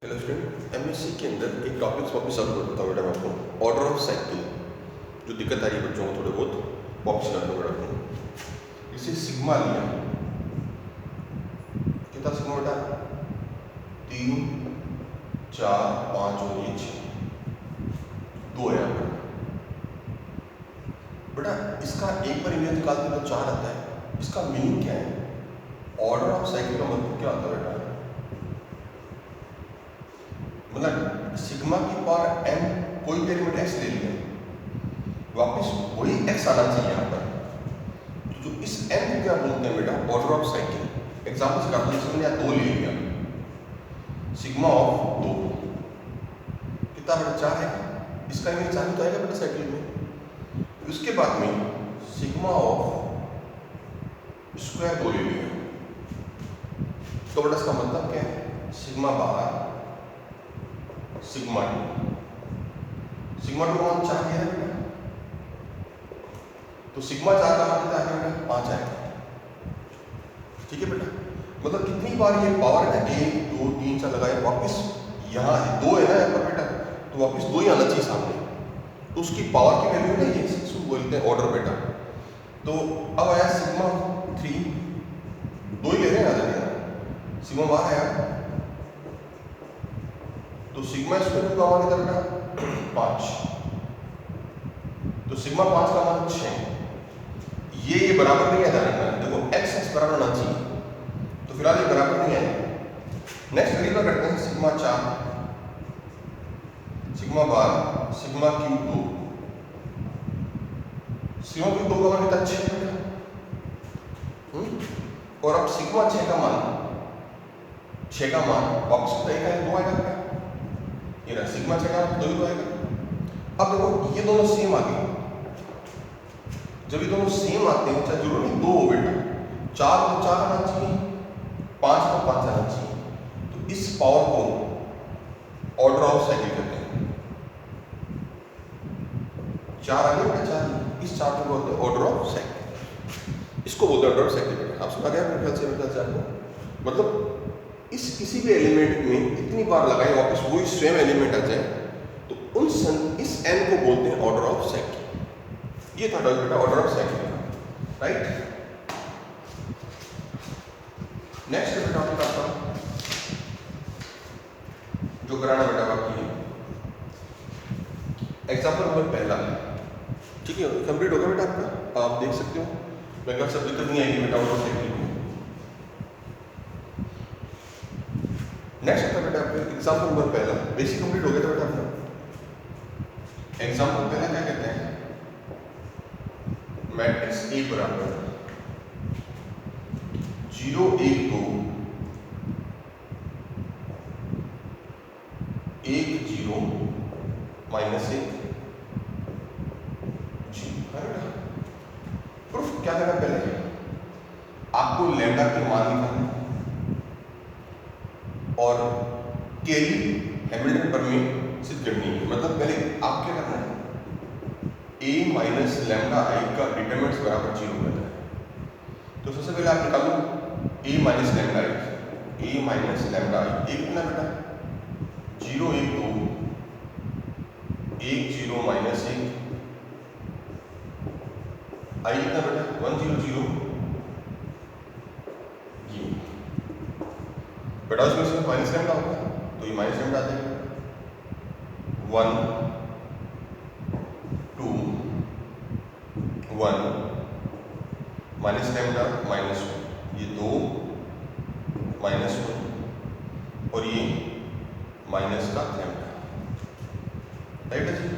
Hello student, MSc के अंदर एक टॉपिक्स वापस चालू कर देता हूँ बेटा मैं आपको। ऑर्डर ऑफ साइकिल जो दिक्कत आ रही है बच्चों को थोड़े बहुत वापस कर दूँ बेटा आपको। इसे सिग्मा लिया, कितना सिग्मा बेटा? 3, 4, 5 और ये 6, 2 है यहाँ पर बेटा। इसका एक बार इमेज निकालते तो 4 आता है। इसका मीनिंग क्या है? ऑर्डर ऑफ साइकिल का मतलब क्या होता है बेटा? मतलब सिग्मा की पावर n कोई भी एलिमेंट x ले लिया, वापस वही x आना चाहिए यहाँ पर। तो जो इस n को क्या बोलते हैं बेटा? Order of cycle. एग्जाम्पल से करते हैं, इसमें यहाँ 2 ले लिया, सिग्मा ऑफ 2 कितना बेटा? 4 है। इसका इमेज 4 तो आएगा बेटा साइकिल में। उसके बाद में सिग्मा ऑफ स्क्वायर 2 ले लिया, तो बेटा इसका मतलब क्या है? सिग्मा बाहर, सिग्मा 2, सिग्मा 2 मान 4 है बेटा, तो सिग्मा 4 का मान कितना आएगा बेटा? 5 आएगा। ठीक है बेटा, मतलब कितनी बार ये पावर है? 1, 2, 3, 4 लगाए, वापस यहाँ 2 है ना यहाँ पर बेटा, तो वापस 2 ही आना चाहिए सामने। तो उसकी पावर की वैल्यू ना ये इसको बोलते हैं ऑर्डर बेटा। तो अब आया सिग्मा 3, 2 ही ले रहे हैं ना, सिग्मा बाहर आया, तो सिग्मा स्क्वायर का मान कितना बेटा? 5, तो सिग्मा 5 का मान 6। ये बराबर नहीं है रखना, देखो x बराबर होना चाहिए, तो फिलहाल ये बराबर नहीं है। नेक्स्ट तरीका करते हैं, सिग्मा 4, सिग्मा बार, सिग्मा क्यूब 2, सिग्मा क्यूब 2 का मान कितना? 6 बेटा। और अब सिग्मा 6 का मान, 6 का मान वापस कितना आएगा? 2 आएगा बेटा। ये रहा सिग्मा 6 का 2 ही तो आएगा। अब देखो ये दोनों सेम आ गए, जब ये दोनों सेम आते हैं, चाहे जरूरी नहीं 2 हो बेटा, 4 तो 4 आना चाहिए, 5 तो 5 आना चाहिए। तो इस पावर को ऑर्डर ऑफ साइकिल कहते हैं। 4 आ गया बेटा, 4, इस 4 को बोलते हैं ऑर्डर ऑफ साइकिल। इसको बोलते हैं ऑर्डर ऑफ साइकिल बेटा। आप समझ गए मेरे ख्याल से? मेरे ख्याल से आपको मतलब इस किसी भी एलिमेंट में इतनी बार लगाए, वापस वही सेम एलिमेंट आ जाए, तो इस n को बोलते हैं ऑर्डर ऑफ साइकिल। ये था बेटा order of cycle, right. Next बेटा आपका जो कराना बेटा बाकी है, एग्जांपल नंबर पहला, ठीक है, कंप्लीट हो गया बेटा आपका। आप देख सकते हो, मैं कल सब दिक्कत नहीं आएगी बेटा ऑर्डर ऑफ साइकिल में। नेक्स्ट आता बेटा आपका एग्जांपल नंबर पहला, बेसिक कंप्लीट हो गया था बेटा आपका। एग्जांपल पहला क्या कहते हैं? मैट्रिक्स A बराबर 0, 1, 2, 1, 0, -1, 0। प्रूफ क्या करना? पहले आपको लैम्डा के मान निकालना और कैरी हैमिल्टन प्रमेय सिद्ध करनी है। मतलब पहले आप क्या करना है? a माइनस लैम्डा आई का डिटरमिनेंट बराबर 0 करना है। तो सबसे पहले आप निकालो a minus lambda I, a minus lambda I, a कितना बेटा? 0, 1, 2, 1, 0, -1, आई कितना बेटा? 1, 0, 0, ये बेटा उसमें से माइनस लैम्डा होगा, तो ये माइनस लैम्डा आ जाएगा। 1, 2, 1, माइनस लैम्डा -1, ये 2, -1 और ये माइनस का लैम्डा, राइट है जी।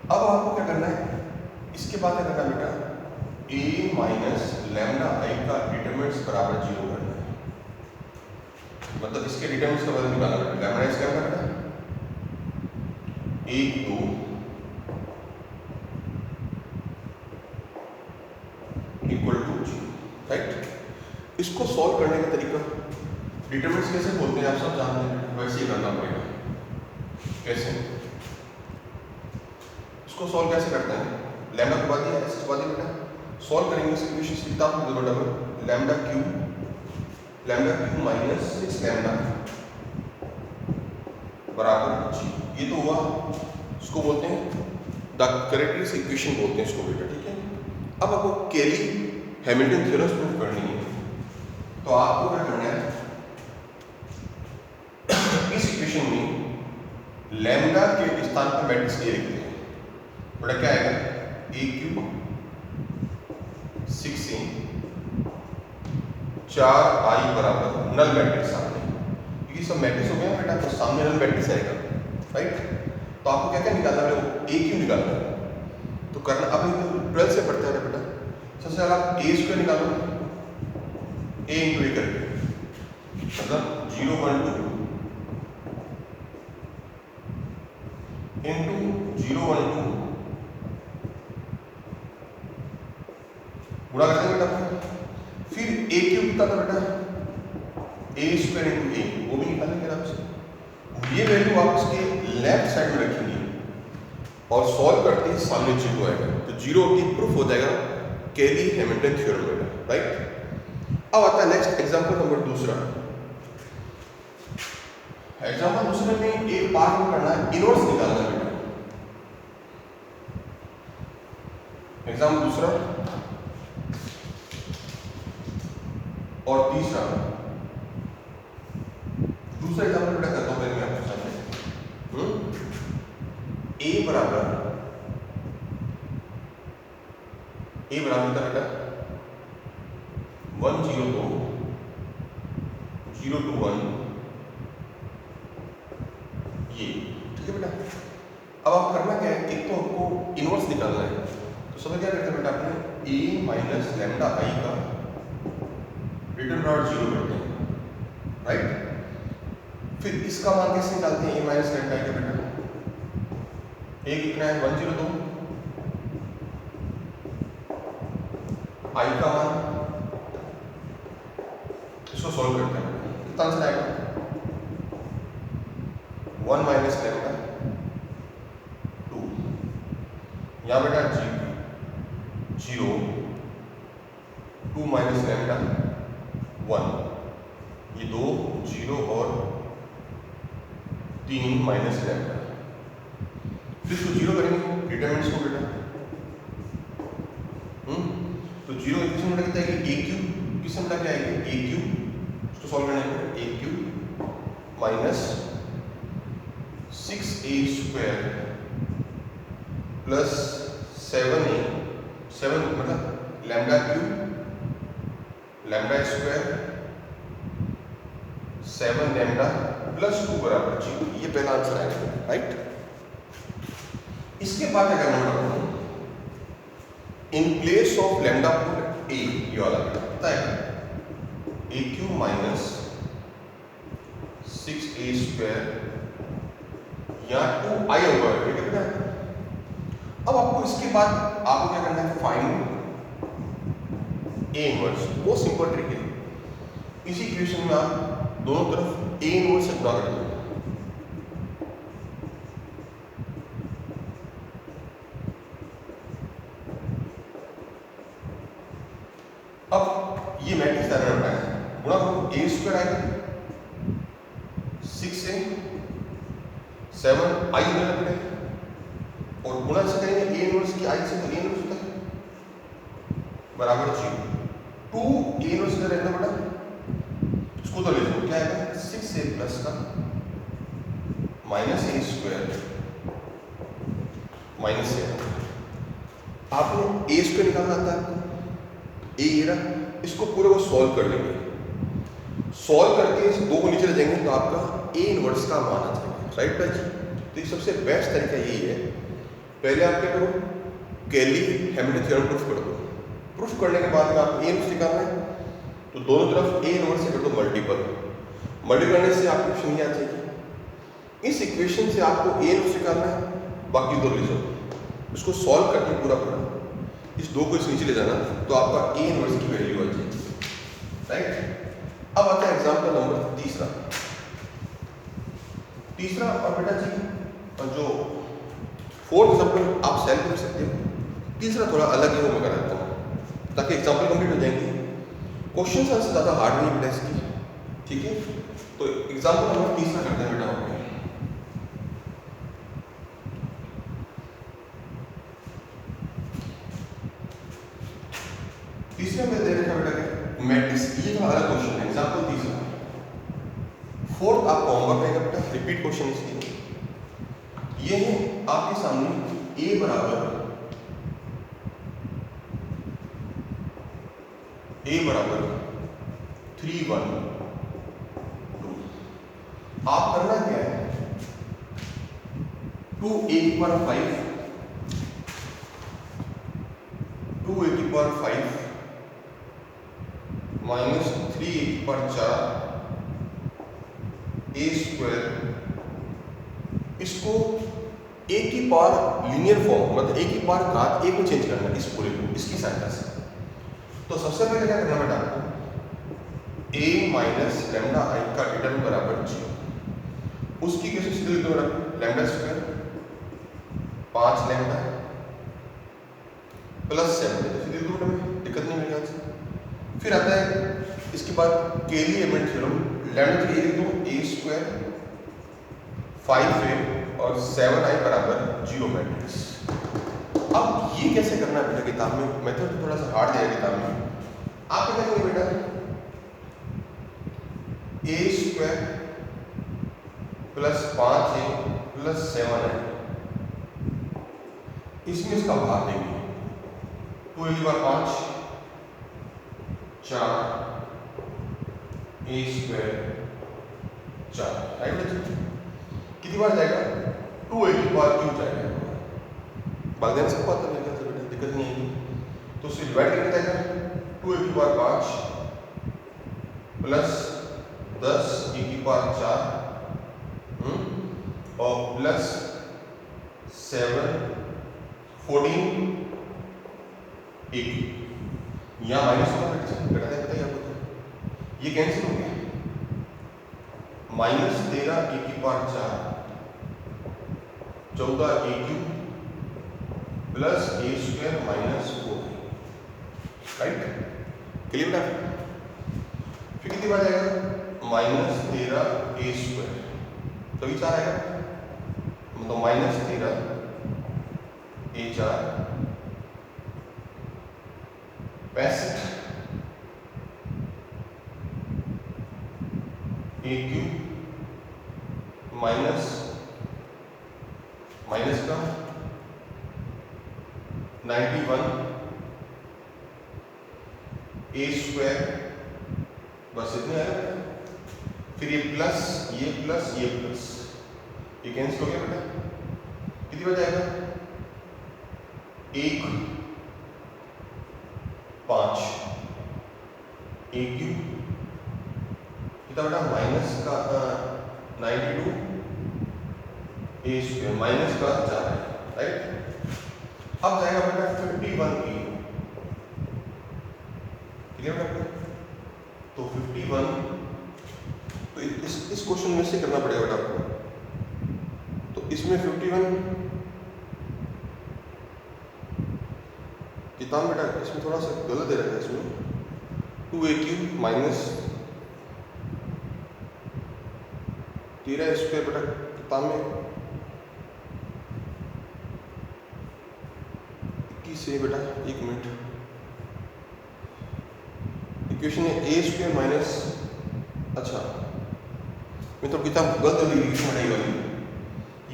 अब आपको क्या करना है? इसके बाद क्या करना बेटा? a माइनस लैम्डा आई का डिटरमिनेंट बराबर 0 करना है। मतलब इसके डिटरमिनेंट का बदल निकालना बेटा। लैम्डा इसका क्या करना है? 1, 2, इक्वल टू 0, राइट। इसको सॉल्व करने का तरीका, डिटरमिनेंट्स कैसे बोलते हैं आप सब जानते हैं, वैसे ही करना पड़ेगा। कैसे? इसको सॉल्व कैसे करते हैं? लैम्डा को बाद दिया, इसके बाद बेटा सॉल्व करेंगे। इसकी इक्वेशन किताब में देखो, डबल लैम्डा क्यूब -6 लैम्डा, बराबर जी। ये तो हुआ, इसको बोलते हैं द कैरेक्टरिस्टिक इक्वेशन बोलते हैं इसको बेटा, ठीक है। अब आपको कैली हैमिल्टन थ्योरम प्रूव करनी है, तो आपको क्या करना है, इस इक्वेशन में लैम्डा के स्थान पर मैट्रिक्स ए लिखते हैं। बेटा क्या आएगा, ए क्यूब 6a 4i बराबर नल मैट्रिक्स सामने, क्योंकि सब मैट्रिक्स हो गया बेटा, तो सामने नल मैट्रिक्स आएगा, राइट। तो आपको क्या क्या निकालना है, ए क्यू निकालना है। तो करना, अब 12 से पढ़ते हैं बेटा। सबसे पहले आप ए स्क्वायर निकालो, ए इंटू ए करके, मतलब 0 1 2 इंटू 0 1 2 गुणा करते हैं बेटा। फिर ए क्यूब कितना था बेटा, ए स्क्वायर इंटू ए, वो भी निकालेंगे आराम से। ये वैल्यू आप इसके लेफ्ट साइड में रखेंगे और सॉल्व करते ही सामने 0 आएगा, तो 0 की प्रूफ हो जाएगा कैली हैमिल्टन थ्योरम बेटा, राइट। अब आता है नेक्स्ट एग्जांपल नंबर दूसरा। एग्जांपल दूसरे में एक पार्ट में करना है, इनवर्स निकालना है बेटा। एग्जांपल दूसरा और तीसरा, दूसरा एग्जांपल बेटा करता हूं मैं आपके सामने। ए बराबर था बेटा 1 0 2 0 2 1, ये ठीक है बेटा। अब आप करना क्या है, एक तो आपको इनवर्स निकालना है, तो समझ क्या करते हैं बेटा, अपने a माइनस लैम्डा आई का रिटर्न डॉट 0 करते हैं, राइट। फिर इसका मान कैसे निकालते हैं, a माइनस लैम्डा आई का बेटा, a कितना है 1 0 2, आई का मान, इसको सॉल्व करते हैं, कितना आंसर आएगा 1 माइनस लैम्डा 2, यहाँ बेटा 0 2 माइनस लैम्डा 1, ये 2 0 और 3 माइनस लैम्डा। फिर इसको 0 करेंगे डिटरमिनेंट्स को बेटा, तो 0 इक्वेशन में कितना है, ए क्यूब किसमें क्या आएगी, ए क्यूब, इसको सॉल्व करने पर a cube minus 6a square plus 7a, 7 मतलब lambda cube lambda square 7 lambda plus 2 बराबर 0, ये पहला आंसर आएगा, राइट। इसके बाद क्या करना है, in place of lambda put a, ये वाला कितना है, a cube minus 6a square, यहाँ 2i होगा, ठीक है बेटा। अब आपको इसके बाद आपको क्या करना है, फाइंड a इनवर्स, वो सिंपल ट्रिक है। इसी इक्वेशन में आप दोनों तरफ a इनवर्स से गुणा कर देंगे, अब ये मैट्रिक्स डायग्राम बनाया, गुणा करो a स्क्वायर आएगा 6 से 7 i मिला और गुणा से करेंगे a इनवर्स की i से, तो a इनवर्स होता है बराबर 0, 2 a इनवर्स का रहता बेटा, इसको तो ले लो, क्या आएगा 6a प्लस का माइनस a स्क्वायर माइनस 7। आपको a स्क्वायर निकालना आता है, a ये रहा, इसको पूरे को सॉल्व कर लेंगे, सॉल्व करके इस 2 को नीचे ले जाएंगे तो आपका a इनवर्स का मान आ जाएगा, राइट बेटा। तो ये सबसे बेस्ट तरीका यही है, पहले आप क्या करो, कैली हैमिल्टन थ्योरम प्रूफ कर दो, प्रूफ करने के बाद में आपको a इनवर्स निकालना है, तो दोनों तरफ a इनवर्स से कर दो मल्टीपल करने से आपको इक्वेशन ये आ जाएगी। इस इक्वेशन से आपको a इनवर्स निकालना है, बाकी दो ले जाओ, इसको सॉल्व करके पूरा इस 2 को इस नीचे ले जाना, तो आपका a इनवर्स की वैल्यू आ जाएगी, राइट। अब आता है एग्जांपल नंबर तीसरा और बेटा जी, और जो फोर्थ एग्जांपल आप सेल कर सकते हो, तीसरा थोड़ा अलग है, वो मैं कराता हूँ ताकि एग्जांपल कंप्लीट हो जाएंगे। क्वेश्चन आंसर ज़्यादा हार्ड नहीं बेटा इसकी, ठीक है। तो एग्जांपल नंबर तीसरा करते हैं बेटा, आपको होमवर्क रहेगा बेटा, रिपीट क्वेश्चन इसलिए ये है आपके सामने a बराबर 3 1 2। आप करना क्या है, 2a की पावर 5 2a की पावर 5 माइनस 3a की पावर 4 a स्क्वायर, इसको a की पावर लीनियर फॉर्म मतलब a की पावर घात 1 में चेंज करना है इस पूरे को इसकी सहायता से। तो सबसे पहले क्या करना बेटा आपको, a माइनस लैम्डा आई का डिटरमिनेंट बराबर 0, उसकी कैसे सीधे लिख दो बेटा, लैम्डा स्क्वायर 5 लैम्डा प्लस 7 सीधे लिख दो, दिक्कत नहीं मेरे ख्याल से। फिर आता है इसके बाद केली एलिमेंट थ्योरम, लैम्डा के लिए लिख दो a स्क्वायर 5a और 7i बराबर 0 मैट्रिक्स। अब ये कैसे करना है बेटा, किताब में मेथड तो थोड़ा सा हार्ड दिया है किताब में। आप क्या करेंगे बेटा, a square plus 5a plus 7i, इसमें इसका भाग देंगे, 2a की पावर 5 4 a स्क्वायर 4, राइट बच्चे। कितनी बार जाएगा, 2a की पावर क्यों जाएगा, भाग देना सबको आता है बेटा, दिक्कत नहीं आएगी। तो उससे डिवाइड करके जाएगा, 2a की पावर 5 प्लस 10 a की पावर 4 और प्लस 7 14 a की, यहाँ माइनस होगा बेटा, बताइए आपको, ये कैंसिल हो गया, माइनस 13 a की power 4 14 a cube plus a square minus 4, right, clear बेटा। फिर कितनी बार आएगा, माइनस 13 a स्क्वायर, तो ये 4 आएगा, मतलब minus 13 a 4 65 a cube minus का 91 a स्क्वायर, बस इतने आएगा। फिर ये प्लस ये प्लस ये प्लस, ये कैंसिल हो गया बेटा, कितनी बार जाएगा, 1 5 a क्यूब, कितना बेटा, माइनस का 92 a स्क्वायर माइनस का 4 है, राइट। अब जाएगा बेटा 51 a, क्लियर बेटा। तो 51, तो इस क्वेश्चन में से करना पड़ेगा बेटा आपको। तो इसमें 51 किताब बेटा इसमें थोड़ा सा गलत दे रखा है, इसमें 2a क्यूब माइनस 13 स्क्वायर बेटा, किताब में 21 है बेटा, 1 मिनट, इक्वेशन है a स्क्वायर माइनस, अच्छा मैं तो किताब गलत लिखी है वाली,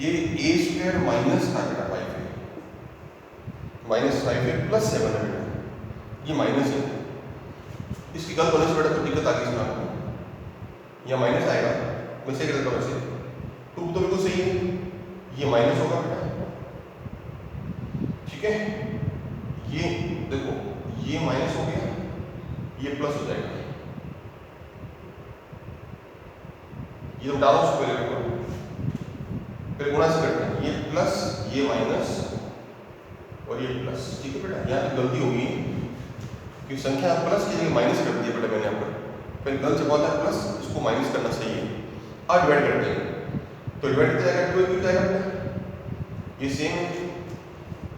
ये a स्क्वायर माइनस था बेटा 5 है, माइनस 5 है प्लस 7 है बेटा, ये माइनस है, इसकी गलत होने से बेटा तो दिक्कत आ गई इसमें आपको, यहाँ माइनस आएगा, मैं से करता हूँ वैसे, 2 तो बिल्कुल सही है, ये माइनस होगा बेटा, ठीक है, ये देखो ये माइनस हो गया, ये प्लस हो जाएगा, ये तो डालो उसको पहले फिर गुणा से करते हैं, ये प्लस ये माइनस और ये प्लस, ठीक है बेटा। यहाँ पे गलती होगी कि संख्या प्लस की जगह माइनस कर दी है बेटा मैंने यहाँ पर, फिर गलत जब आता है प्लस, इसको माइनस करना सही है। अब डिवाइड करते हैं, तो डिवाइड किया जाएगा 2 क्यों जाएगा बेटा, ये सेम है,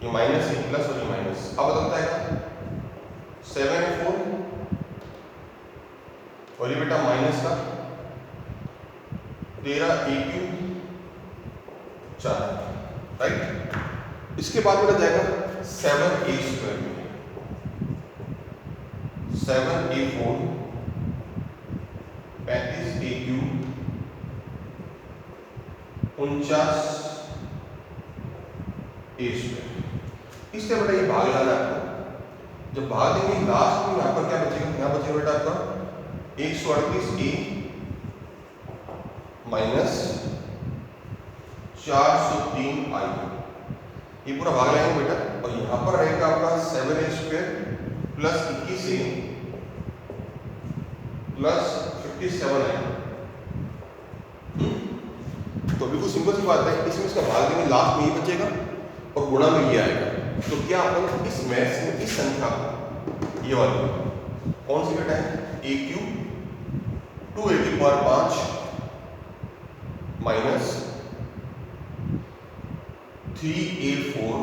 ये माइनस है प्लस और ये माइनस, अब बदलता है 7 है 4 और ये बेटा माइनस का 13 a क्यूब 4, राइट। इसके बाद बेटा जाएगा 7a स्क्वायर में, 7a 4 35a क्यूब 49 ए स्क्वायर। इससे बेटा ये भाग लाना है आपको। जब भाग देंगे लास्ट में यहाँ पर क्या बचेगा, यहाँ बचेगा बेटा आपका 138 ए माइनस 403 आई। ये पूरा भाग लाएंगे बेटा, और यहाँ पर रहेगा आपका 7 ए स्क्वायर प्लस 21 ए प्लस 57 आई। तो बिल्कुल सिंपल सी बात है, इसमें इसका भाग देंगे लास्ट में ये बचेगा और गुणा में ये आएगा। तो क्या अपन इस मैथ्स में इस संख्या को, ये वाली कौन सी बेटा है, ए क्यूब 2a की पावर 5 माइनस 3a4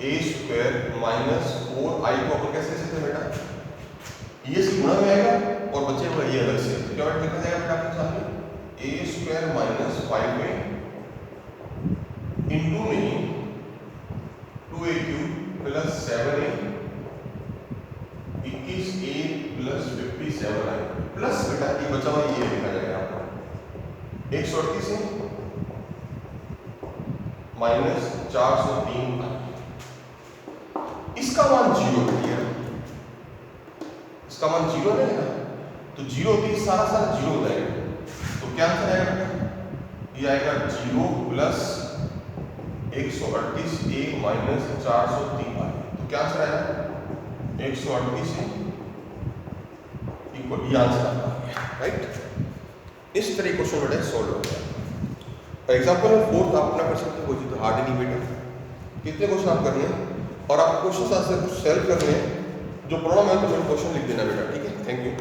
ए स्क्वायर माइनस 4i को अपन कैसे लिख सकते हैं बेटा, ये से गुणा में आएगा और बचेगा ये अलग से। तो क्या बेटा लिखा जाएगा बेटा आपके सामने ए स्क्वायर माइनस 5a इंटू में 2a cube plus 7a 21a plus 57i plus बेटा ये बचा हुआ ये लिखा जाएगा आपको 138 माइनस 403। इसका मान 0 है, इसका मान 0 रहेगा, तो 0 होती है सारा सारा 0 हो जाएगा। तो क्या आंसर आएगा बेटा, ये आएगा 0 प्लस 138 ए माइनस 403 आई। तो क्या आंसर आएगा 138 इक्वल, ये आंसर आता है राइट। इस तरह क्वेश्चन बेटा सॉल्व हो गया। एग्जाम्पल में 4 आप अपना कर सकते हो, तो हार्ड नहीं बेटा, कितने क्वेश्चन आप करने हैं और आप क्वेश्चन आंसर कुछ सेल्फ करने हैं, जो प्रॉब्लम है तो क्वेश्चन लिख देना बेटा, ठीक है। Thank you.